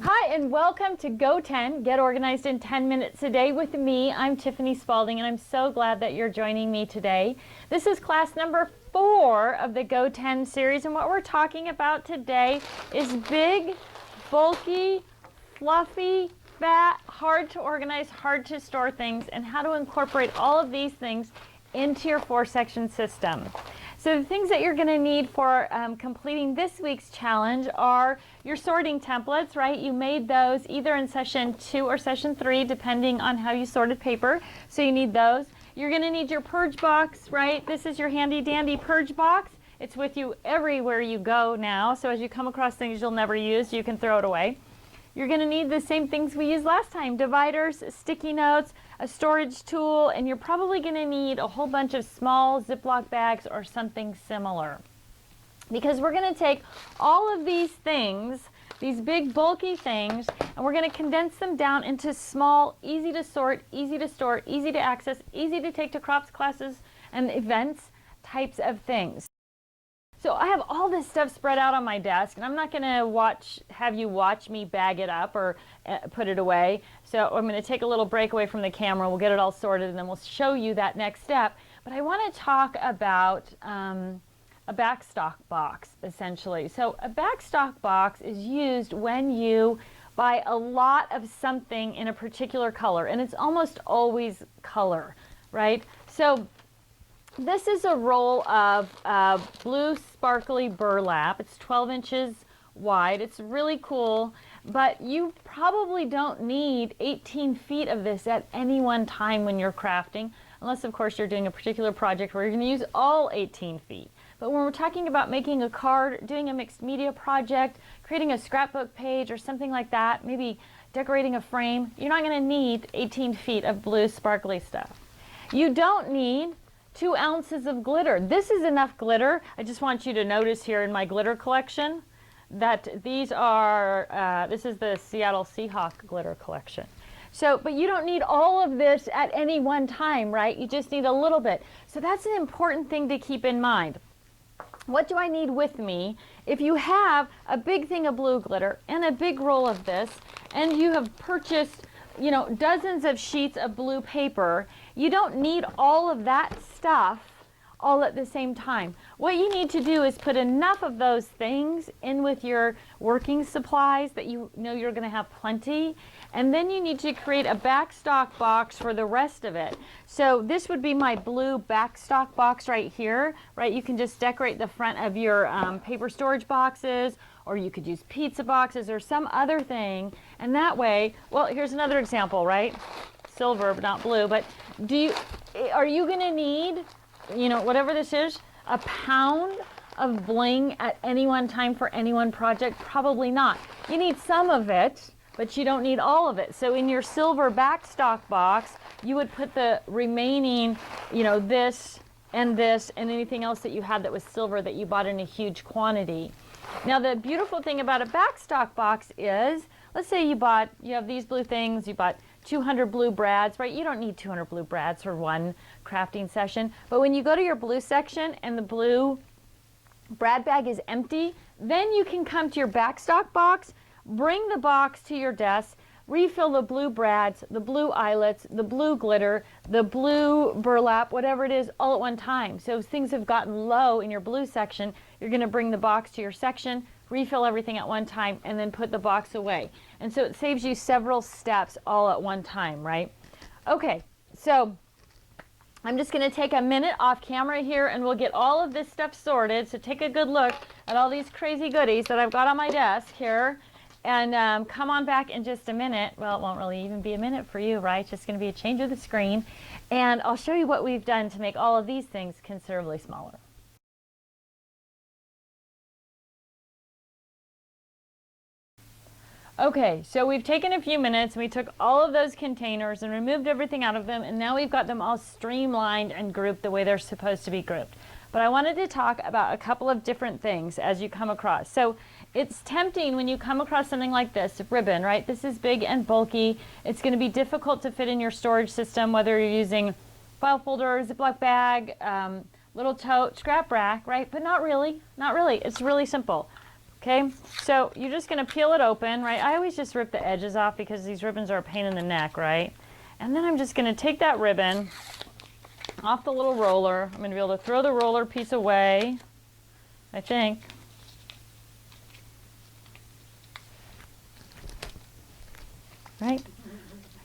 Hi, and welcome to Go10, Get Organized in 10 Minutes a Day with me. I'm Tiffany Spaulding, and I'm so glad that you're joining me today. This is class number 4 of the Go10 series, and what we're talking about today is big, bulky, fluffy, fat, hard to organize, hard to store things, and how to incorporate all of these things into your 4-section system. So the things that you're going to need for completing this week's challenge are your sorting templates, right? You made those either in session 2 or session 3, depending on how you sorted paper. So you need those. You're going to need your Purge Box, right? This is your handy dandy Purge Box. It's with you everywhere you go now. So as you come across things you'll never use, you can throw it away. You're going to need the same things we used last time: dividers, sticky notes, a storage tool, and you're probably going to need a whole bunch of small Ziploc bags or something similar. Because we're going to take all of these things, these big bulky things, and we're going to condense them down into small, easy to sort, easy to store, easy to access, easy to take to crafts classes and events types of things. So I have all this stuff spread out on my desk, and I'm not going to have you watch me bag it up or put it away. So I'm going to take a little break away from the camera. We'll get it all sorted, and then we'll show you that next step. But I want to talk about a backstock box, essentially. So a backstock box is used when you buy a lot of something in a particular color, and it's almost always color, right? So this is a roll of blue sparkly burlap. It's 12 inches wide. It's really cool, but you probably don't need 18 feet of this at any one time when you're crafting, unless of course you're doing a particular project where you're going to use all 18 feet. But when we're talking about making a card, doing a mixed media project, creating a scrapbook page or something like that, maybe decorating a frame, you're not going to need 18 feet of blue sparkly stuff. You don't need 2 ounces of glitter. This is enough glitter. I just want you to notice here in my glitter collection that these are, this is the Seattle Seahawk glitter collection. So, but you don't need all of this at any one time, right? You just need a little bit. So that's an important thing to keep in mind. What do I need with me? If you have a big thing of blue glitter and a big roll of this, and you have purchased, you know, dozens of sheets of blue paper, you don't need all of that stuff all at the same time. What you need to do is put enough of those things in with your working supplies that you know you're going to have plenty, and then you need to create a backstock box for the rest of it. So this would be my blue backstock box right here, right? You can just decorate the front of your paper storage boxes, or you could use pizza boxes or some other thing, and that way, well, here's another example, right? Silver, but not blue. But are you going to need, you know, whatever this is, a pound of bling at any one time for any one project? Probably not. You need some of it, but you don't need all of it. So in your silver backstock box, you would put the remaining, you know, this and anything else that you had that was silver that you bought in a huge quantity. Now the beautiful thing about a backstock box is, let's say you have these blue things, you bought 200 blue brads, right? You don't need 200 blue brads for one crafting session. But when you go to your blue section and the blue brad bag is empty, then you can come to your backstock box, bring the box to your desk, refill the blue brads, the blue eyelets, the blue glitter, the blue burlap, whatever it is, all at one time. So if things have gotten low in your blue section, you're going to bring the box to your section, refill everything at one time, and then put the box away. And so it saves you several steps all at one time, right? Okay, so I'm just going to take a minute off camera here, and we'll get all of this stuff sorted. So take a good look at all these crazy goodies that I've got on my desk here, and come on back in just a minute. Well, it won't really even be a minute for you, right? It's just going to be a change of the screen, and I'll show you what we've done to make all of these things considerably smaller. Okay, so we've taken a few minutes and we took all of those containers and removed everything out of them, and now we've got them all streamlined and grouped the way they're supposed to be grouped. But I wanted to talk about a couple of different things as you come across. So it's tempting when you come across something like this, ribbon, right? This is big and bulky. It's going to be difficult to fit in your storage system, whether you're using file folder, Ziploc bag, little tote, scrap rack, right? But not really, not really. It's really simple. Okay, so you're just going to peel it open, right? I always just rip the edges off because these ribbons are a pain in the neck, right? And then I'm just going to take that ribbon off the little roller. I'm going to be able to throw the roller piece away, I think. Right?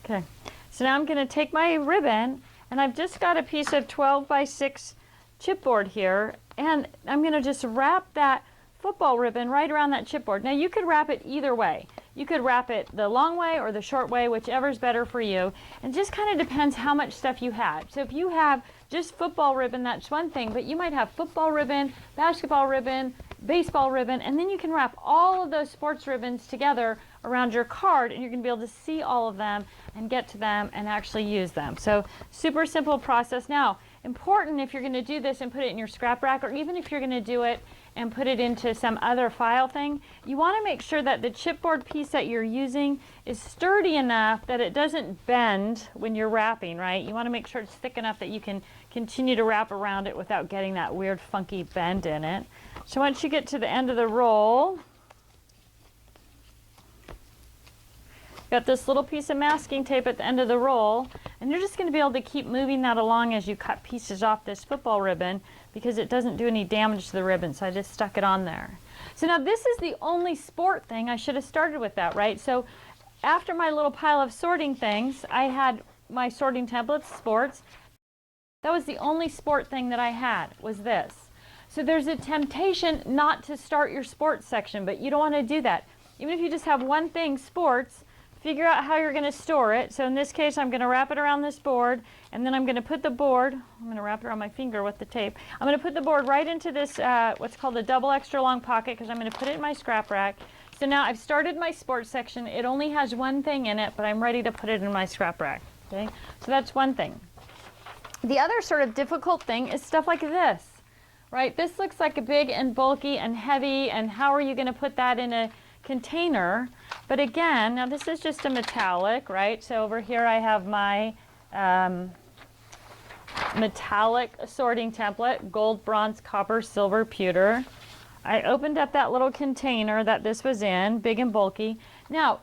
Okay. So now I'm going to take my ribbon, and I've just got a piece of 12 by 6 chipboard here, and I'm going to just wrap that football ribbon right around that chipboard. Now you could wrap it either way. You could wrap it the long way or the short way, whichever's better for you. And just kind of depends how much stuff you have. So if you have just football ribbon, that's one thing, but you might have football ribbon, basketball ribbon, baseball ribbon, and then you can wrap all of those sports ribbons together around your card, and you're going to be able to see all of them and get to them and actually use them. So super simple process. Now, important if you're going to do this and put it in your scrap rack, or even if you're going to do it and put it into some other file thing, you want to make sure that the chipboard piece that you're using is sturdy enough that it doesn't bend when you're wrapping, right? You want to make sure it's thick enough that you can continue to wrap around it without getting that weird funky bend in it. So once you get to the end of the roll, got this little piece of masking tape at the end of the roll, and you're just going to be able to keep moving that along as you cut pieces off this football ribbon because it doesn't do any damage to the ribbon, so I just stuck it on there. So now this is the only sport thing. I should have started with that, right? So after my little pile of sorting things, I had my sorting templates, sports. That was the only sport thing that I had, was this. So there's a temptation not to start your sports section, but you don't want to do that. Even if you just have one thing, sports, figure out how you're going to store it. So in this case, I'm going to wrap it around this board, and then I'm going to put the board, I'm going to wrap it around my finger with the tape. I'm going to put the board right into this, what's called a double extra long pocket, because I'm going to put it in my scrap rack. So now I've started my sports section. It only has one thing in it, but I'm ready to put it in my scrap rack. Okay? So that's one thing. The other sort of difficult thing is stuff like this, right? This looks like a big and bulky and heavy, and how are you going to put that in a container? But again, now this is just a metallic, right? So over here I have my metallic sorting template, gold, bronze, copper, silver, pewter. I opened up that little container that this was in, big and bulky. Now,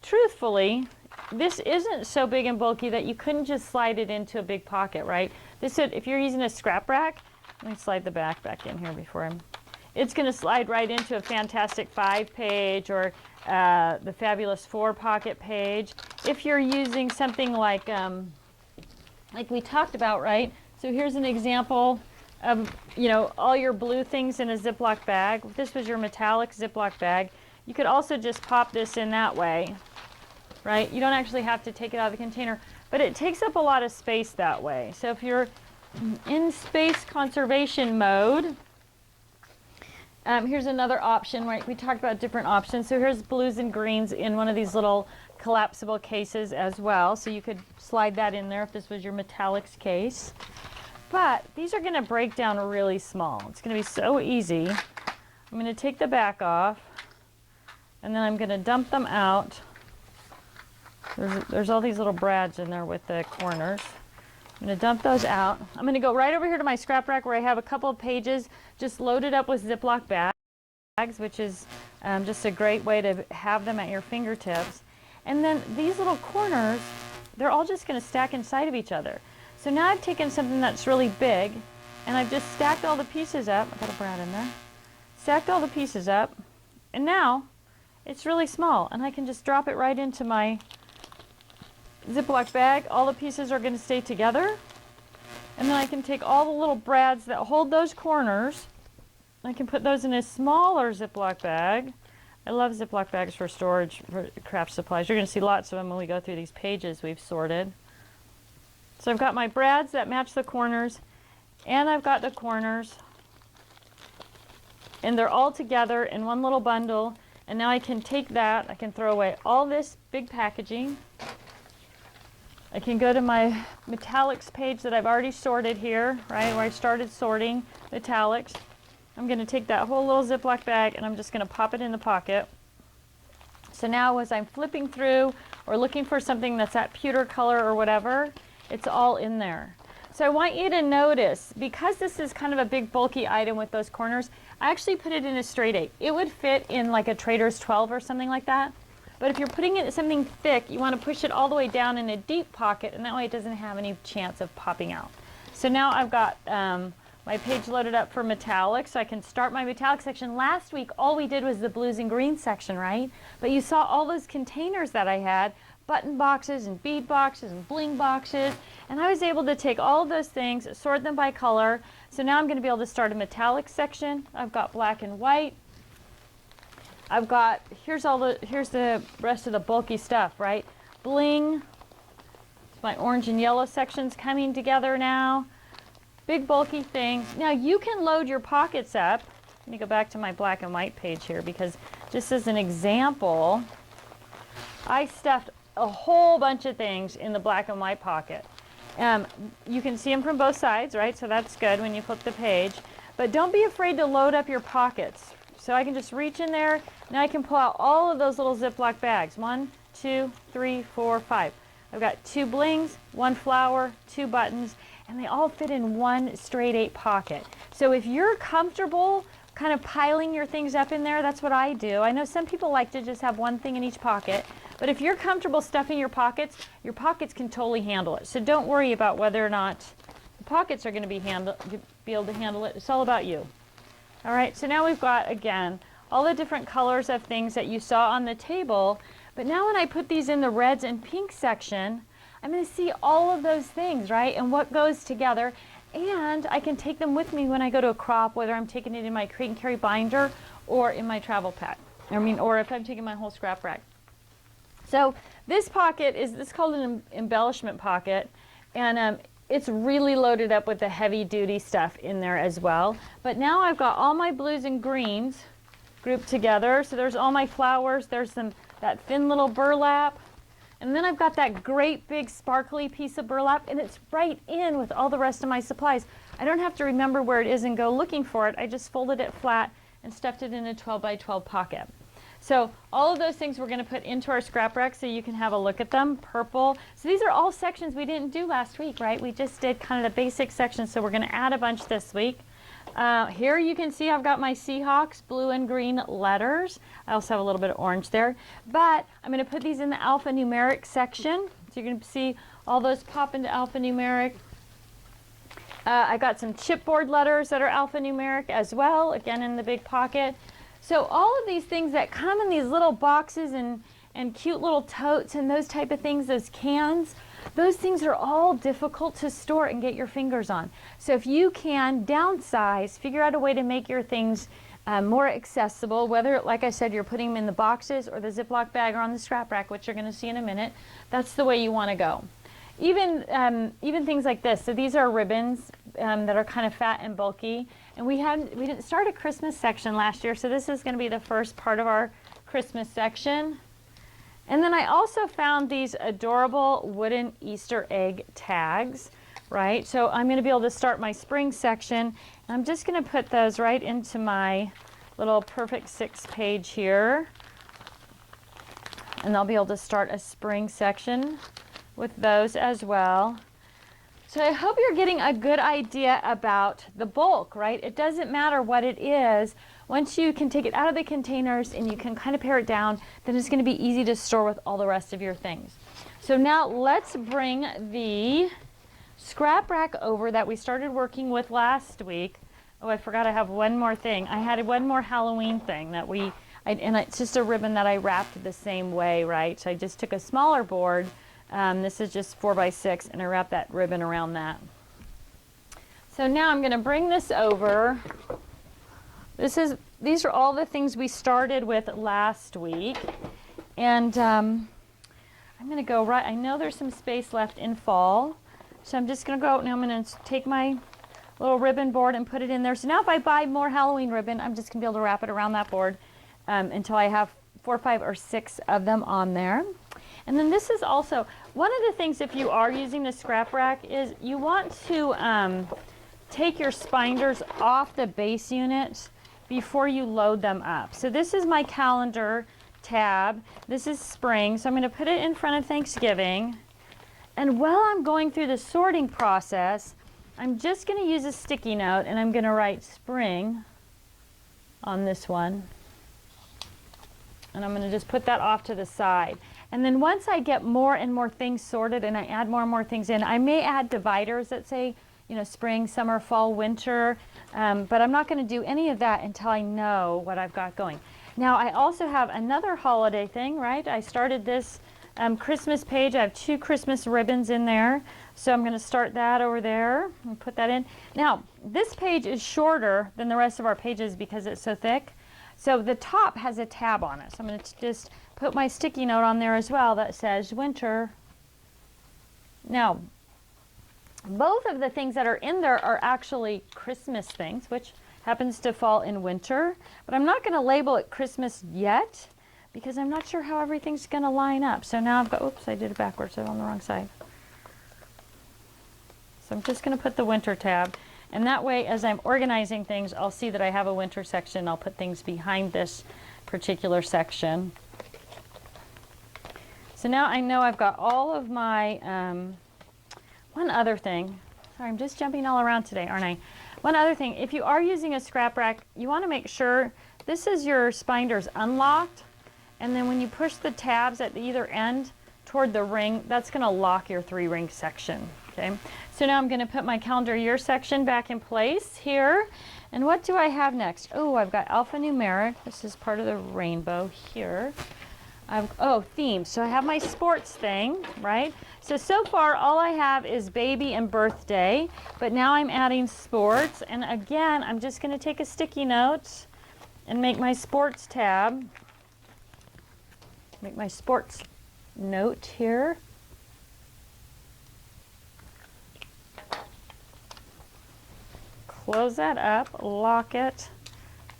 truthfully, this isn't so big and bulky that you couldn't just slide it into a big pocket, right? This would, if you're using a scrap rack, let me slide the back in here before I'm, it's going to slide right into a Fantastic 5 page or the Fabulous 4 pocket page. If you're using something like we talked about, right? So here's an example of, you know, all your blue things in a Ziploc bag. If this was your metallic Ziploc bag, you could also just pop this in that way, right? You don't actually have to take it out of the container, but it takes up a lot of space that way. So if you're in space conservation mode, here's another option, right? We talked about different options. So here's blues and greens in one of these little collapsible cases as well. So you could slide that in there if this was your metallics case. But these are going to break down really small. It's going to be so easy. I'm going to take the back off, and then I'm going to dump them out. There's all these little brads in there with the corners. I'm going to dump those out. I'm going to go right over here to my scrap rack where I have a couple of pages just loaded up with Ziploc bags, which is just a great way to have them at your fingertips. And then these little corners, they're all just going to stack inside of each other. So now I've taken something that's really big, and I've just stacked all the pieces up. I've got a brad in there. Stacked all the pieces up, and now it's really small, and I can just drop it right into my Ziploc bag. All the pieces are going to stay together, and then I can take all the little brads that hold those corners. I can put those in a smaller Ziploc bag. I love Ziploc bags for storage for craft supplies. You're going to see lots of them when we go through these pages we've sorted. So I've got my brads that match the corners, and I've got the corners, and they're all together in one little bundle. And now I can take that, I can throw away all this big packaging. I can go to my metallics page that I've already sorted here, right, where I started sorting metallics. I'm going to take that whole little Ziploc bag, and I'm just going to pop it in the pocket. So now as I'm flipping through or looking for something that's that pewter color or whatever, it's all in there. So I want you to notice, because this is kind of a big bulky item with those corners, I actually put it in a straight 8. It would fit in like a Trader's 12 or something like that. But if you're putting it in something thick, you want to push it all the way down in a deep pocket, and that way it doesn't have any chance of popping out. So now I've got my page loaded up for metallic, so I can start my metallic section. Last week, all we did was the blues and greens section, right? But you saw all those containers that I had, button boxes and bead boxes and bling boxes, and I was able to take all of those things, sort them by color. So now I'm going to be able to start a metallic section. I've got black and white. I've got, here's the rest of the bulky stuff, right? Bling. My orange and yellow sections coming together now. Big bulky things. Now you can load your pockets up. Let me go back to my black and white page here, because just as an example, I stuffed a whole bunch of things in the black and white pocket. You can see them from both sides, right? So that's good when you flip the page. But don't be afraid to load up your pockets. So I can just reach in there. Now I can pull out all of those little Ziploc bags. 1, 2, 3, 4, 5. I've got 2 blings, 1 flower, 2 buttons, and they all fit in one straight 8 pocket. So if you're comfortable kind of piling your things up in there, that's what I do. I know some people like to just have one thing in each pocket, but if you're comfortable stuffing your pockets can totally handle it. So don't worry about whether or not the pockets are going to be able to handle it. It's all about you. All right, so now we've got, again, all the different colors of things that you saw on the table. But now when I put these in the reds and pink section, I'm going to see all of those things, right? And what goes together. And I can take them with me when I go to a crop, whether I'm taking it in my crate and carry binder or in my travel pack. Or if I'm taking my whole scrap rack. So this pocket is called an embellishment pocket. And it's really loaded up with the heavy duty stuff in there as well. But now I've got all my blues and greens grouped together. So there's all my flowers. There's that thin little burlap. And then I've got that great big sparkly piece of burlap, and it's right in with all the rest of my supplies. I don't have to remember where it is and go looking for it. I just folded it flat and stuffed it in a 12 by 12 pocket. So all of those things we're going to put into our scrap rack so you can have a look at them. Purple. So these are all sections we didn't do last week, right? We just did kind of the basic sections, so we're going to add a bunch this week. Here you can see I've got my Seahawks blue and green letters. I also have a little bit of orange there. But I'm going to put these in the alphanumeric section. So you're going to see all those pop into alphanumeric. I got some chipboard letters that are alphanumeric as well, again in the big pocket. So all of these things that come in these little boxes and cute little totes and those type of things, those cans, those things are all difficult to store and get your fingers on. So if you can downsize, figure out a way to make your things more accessible, whether, like I said, you're putting them in the boxes or the Ziploc bag or on the scrap rack, which you're going to see in a minute, that's the way you want to go. Even things like this. So these are ribbons that are kind of fat and bulky. And we didn't start a Christmas section last year, so this is going to be the first part of our Christmas section. And then I also found these adorable wooden Easter egg tags, right? So I'm going to be able to start my spring section. And I'm just going to put those right into my little Perfect 6 page here. And I'll be able to start a spring section with those as well. So I hope you're getting a good idea about the bulk, right? It doesn't matter what it is. Once you can take it out of the containers and you can kind of pare it down, then it's going to be easy to store with all the rest of your things. So now let's bring the scrap rack over that we started working with last week. Oh, I forgot I have one more thing. I had one more Halloween thing that and it's just a ribbon that I wrapped the same way, right? So I just took a smaller board. This is just 4 by 6, and I wrapped that ribbon around that. So now I'm going to bring this over. These are all the things we started with last week, and I'm going to go right. I know there's some space left in fall, so I'm just going to go. Now I'm going to take my little ribbon board and put it in there. So now if I buy more Halloween ribbon, I'm just going to be able to wrap it around that board until I have 4, 5, or 6 of them on there. And then this is also one of the things, if you are using the scrap rack, is you want to take your spinders off the base unit before you load them up. So this is my calendar tab. This is spring, so I'm going to put it in front of Thanksgiving. And while I'm going through the sorting process, I'm just going to use a sticky note and I'm going to write spring on this one. And I'm going to just put that off to the side. And then once I get more and more things sorted and I add more and more things in, I may add dividers that say, you know, spring, summer, fall, winter. But I'm not going to do any of that until I know what I've got going. Now I also have another holiday thing, right? I started this Christmas page. I have 2 Christmas ribbons in there. So I'm going to start that over there and put that in. Now this page is shorter than the rest of our pages because it's so thick. So the top has a tab on it. So I'm going to just put my sticky note on there as well that says winter. Now, both of the things that are in there are actually Christmas things, which happens to fall in winter. But I'm not going to label it Christmas yet because I'm not sure how everything's going to line up. So now I've got, oops, I did it backwards. I'm on the wrong side. So I'm just going to put the winter tab. And that way, as I'm organizing things, I'll see that I have a winter section. I'll put things behind this particular section. So now I know I've got all of my, one other thing. Sorry, I'm just jumping all around today, aren't I? One other thing, if you are using a scrap rack, you want to make sure this is your spinders unlocked. And then when you push the tabs at either end toward the ring, that's going to lock your 3-ring section. Okay, so now I'm going to put my calendar year section back in place here. And what do I have next? Oh, I've got alphanumeric. This is part of the rainbow here. Oh, theme. So I have my sports thing, right? So far all I have is baby and birthday, but now I'm adding sports. And again, I'm just going to take a sticky note and make my sports tab. Make my sports note here. Close that up, lock it,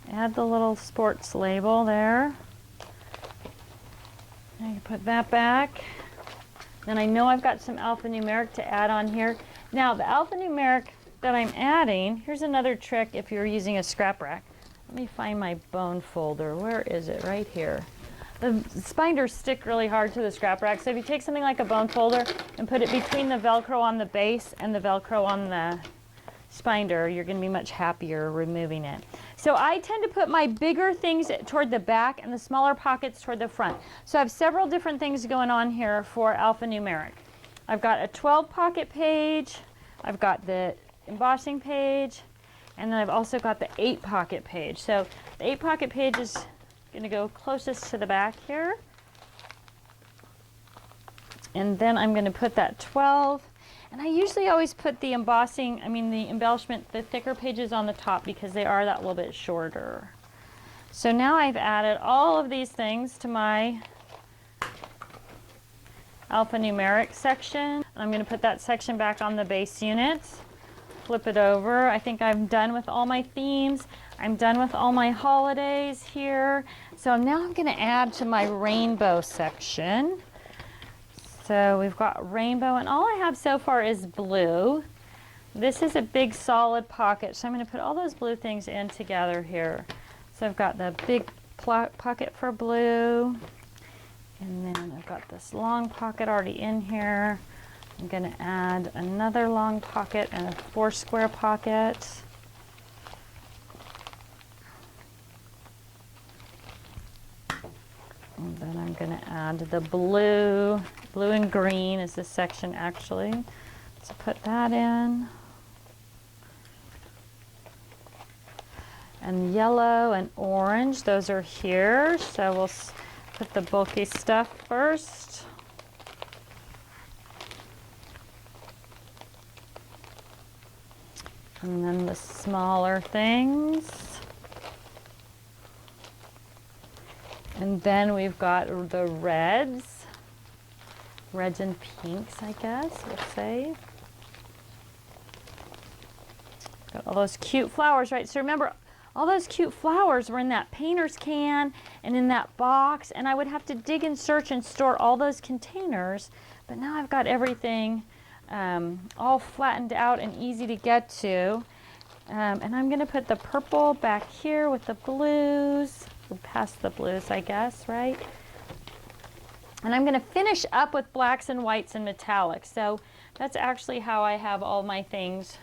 add the little sports label there. I can put that back. Then I know I've got some alphanumeric to add on here. Now the alphanumeric that I'm adding, here's another trick if you're using a scrap rack. Let me find my bone folder. Where is it? Right here. The spinders stick really hard to the scrap rack. So if you take something like a bone folder and put it between the Velcro on the base and the Velcro on the spinder, you're going to be much happier removing it. So I tend to put my bigger things toward the back and the smaller pockets toward the front. So I have several different things going on here for alphanumeric. I've got a 12 pocket page, I've got the embossing page, and then I've also got the 8 pocket page. So the 8 pocket page is going to go closest to the back here. And then I'm going to put that 12. And I usually always put the embossing, the embellishment, the thicker pages on the top because they are that little bit shorter. So now I've added all of these things to my alphanumeric section. I'm going to put that section back on the base unit. Flip it over. I think I'm done with all my themes. I'm done with all my holidays here. So now I'm going to add to my rainbow section. So we've got rainbow, and all I have so far is blue. This is a big solid pocket, so I'm going to put all those blue things in together here. So I've got the big pocket for blue, and then I've got this long pocket already in here. I'm going to add another long pocket and a 4 square pocket. And then I'm going to add the blue. Blue and green is this section actually. So put that in. And yellow and orange, those are here. So we'll put the bulky stuff first. And then the smaller things. And then we've got the reds and pinks, I guess, let's say. Got all those cute flowers, right? So remember, all those cute flowers were in that painter's can and in that box, and I would have to dig and search and store all those containers, but now I've got everything all flattened out and easy to get to. And I'm going to put the purple back here with the blues. Past the blues, I guess, right? And I'm going to finish up with blacks and whites and metallics. So that's actually how I have all my things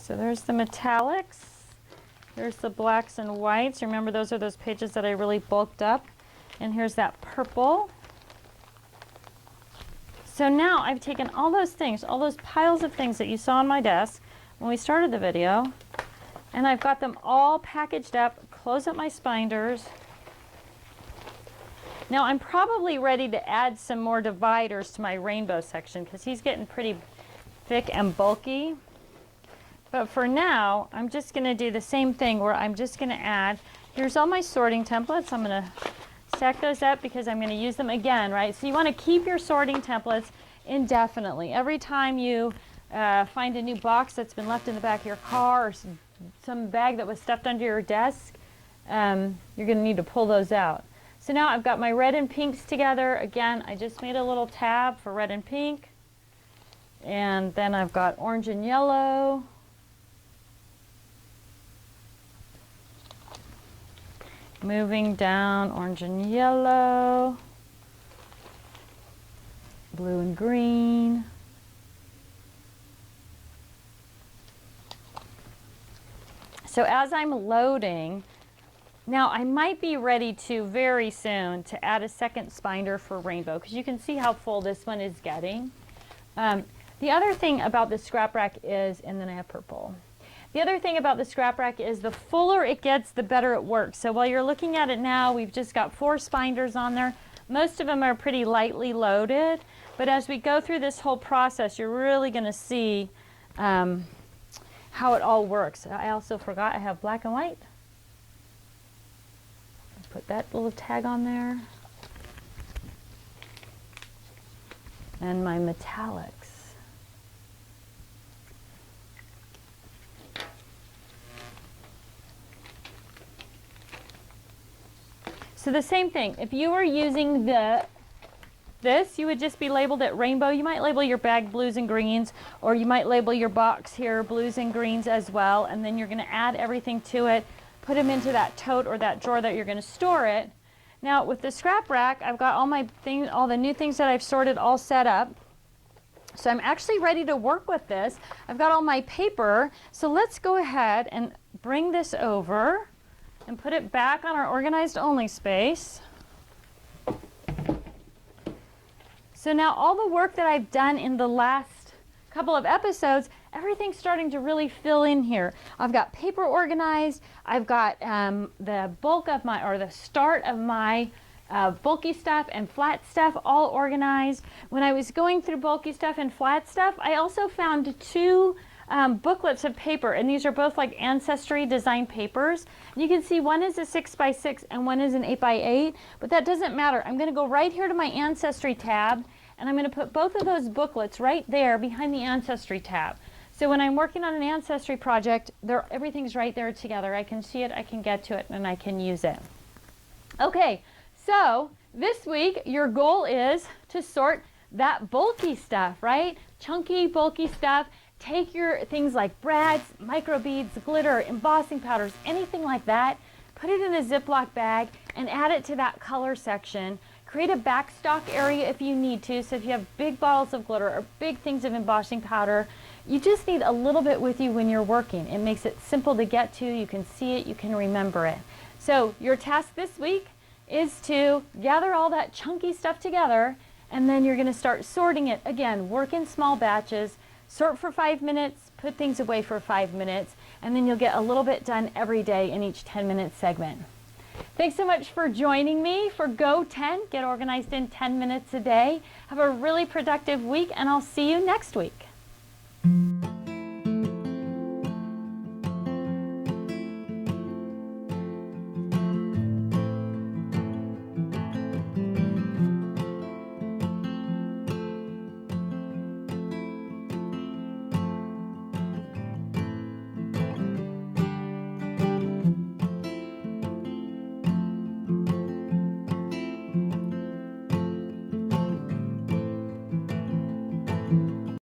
So there's the metallics. Here's the blacks and whites. Remember, those are those pages that I really bulked up. And here's that purple. So now I've taken all those things, all those piles of things that you saw on my desk when we started the video, and I've got them all packaged up, close up my spinders. Now I'm probably ready to add some more dividers to my rainbow section because he's getting pretty thick and bulky. But for now, I'm just going to do the same thing where I'm just going to add, here's all my sorting templates. I'm going to stack those up because I'm going to use them again, right? So you want to keep your sorting templates indefinitely. Every time you find a new box that's been left in the back of your car or some bag that was stuffed under your desk, you're going to need to pull those out. So now I've got my red and pinks together. Again, I just made a little tab for red and pink. And then I've got orange and yellow. Moving down, orange and yellow, blue and green. So as I'm loading, now I might be ready to very soon to add a second spinder for rainbow because you can see how full this one is getting. The other thing about the scrap rack is, and then I have purple. The other thing about the scrap rack is the fuller it gets, the better it works. So while you're looking at it now, we've just got 4 spinders on there. Most of them are pretty lightly loaded, but as we go through this whole process, you're really going to see how it all works. I also forgot I have black and white. Put that little tag on there. And my metallics. So the same thing, if you were using this, you would just be labeled at rainbow. You might label your bag blues and greens, or you might label your box here blues and greens as well, and then you're going to add everything to it, put them into that tote or that drawer that you're going to store it. Now with the scrap rack, I've got all my things, all the new things that I've sorted all set up. So I'm actually ready to work with this. I've got all my paper, so let's go ahead and bring this over and put it back on our organized only space. So now all the work that I've done in the last couple of episodes, everything's starting to really fill in here. I've got paper organized, I've got the bulk of my, or the start of my bulky stuff and flat stuff all organized. When I was going through bulky stuff and flat stuff, I also found 2 booklets of paper, and these are both like Ancestry design papers. You can see one is a 6x6 and one is an 8x8, but that doesn't matter. I'm going to go right here to my Ancestry tab, and I'm going to put both of those booklets right there behind the Ancestry tab. So when I'm working on an Ancestry project, everything's right there together. I can see it, I can get to it, and I can use it. Okay, so this week your goal is to sort that bulky stuff, right? Chunky, bulky stuff. Take your things like brads, micro beads, glitter, embossing powders, anything like that, put it in a Ziploc bag and add it to that color section. Create a backstock area if you need to. So if you have big bottles of glitter or big things of embossing powder, you just need a little bit with you when you're working. It makes it simple to get to. You can see it, you can remember it. So your task this week is to gather all that chunky stuff together, and then you're going to start sorting it. Again, work in small batches. Sort for 5 minutes, put things away for 5 minutes, and then you'll get a little bit done every day in each 10-minute segment. Thanks so much for joining me for Go 10, Get Organized in 10 Minutes a Day. Have a really productive week, and I'll see you next week.